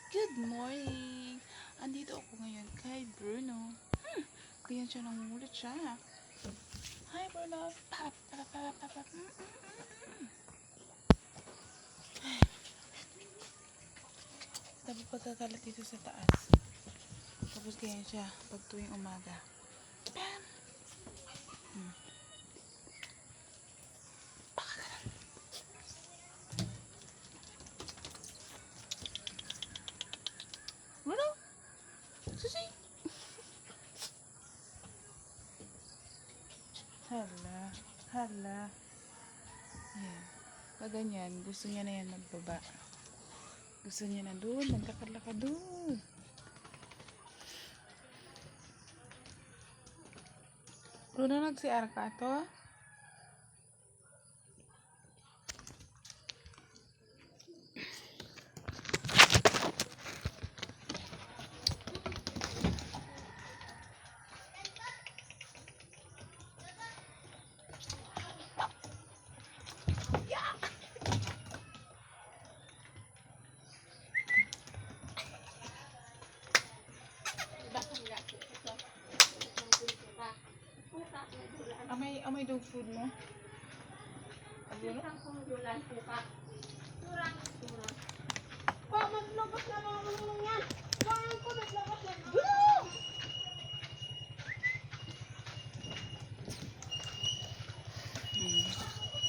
Good morning! Andito ako ngayon kay Bruno. Ganyan siya, nangungulit siya. Hi Bruno! Pap, pap, pap, pap, pap. Tapos pagkakalat dito sa taas. Tapos ganyan siya pag tuwing umaga. Bam! Bruno! Susi! Hala, hala. Yan. Pag ganyan, gusto niya na yan magbaba. Gusto niya na doon, nagkakalaka doon. Bruno, nag-CR ka to? Amay dog food mo? Bruno? Maglabas na mga ulong yan. Bakit ko naglabas na?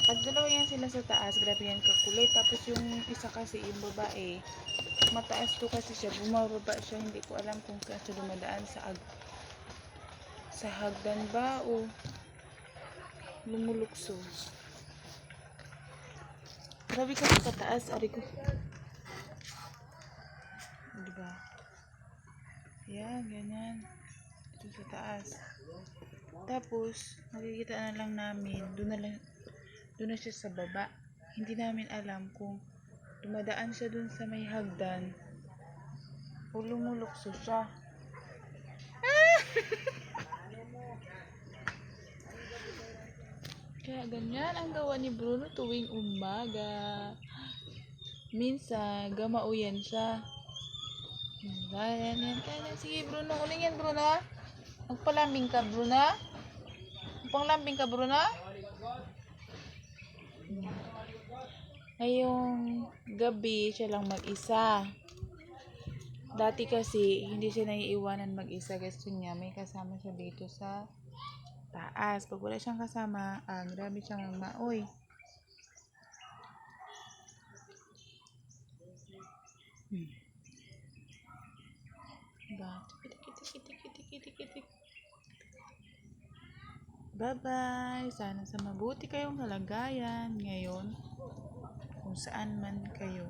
Pag dalawa yan sila sa taas, grabe yan kakulit. Tapos yung isa kasi, yung babae, mataas to kasi siya, bumababa siya. Hindi ko alam kung saan siya dumadaan sa hagdan ba o lumulukso. Grabe kasi kataas, ari ko. Diba? Yan, ganyan. Ito sa taas. Tapos, nakikita na lang namin, doon na siya sa baba. Hindi namin alam kung dumadaan siya dun sa may hagdan o lumulukso siya. Kaya ganyan ang gawa ni Bruno tuwing umaga. Minsan, gamauyan siya. Yan. Sige Bruno, uling yan Bruno. Magpalambing ka Bruno. Magpalambing ka Bruno. Ngayong gabi siya lang mag-isa. Dati kasi hindi siya naiiwanan mag-isa. Gusto niya may kasama siya dito sa taas. Pag wala siyang kasama, grabe siyang maoy. Kiti. Bye-bye. Sana sa mabuti kayong kalagayan ngayon. Kung saan man kayo.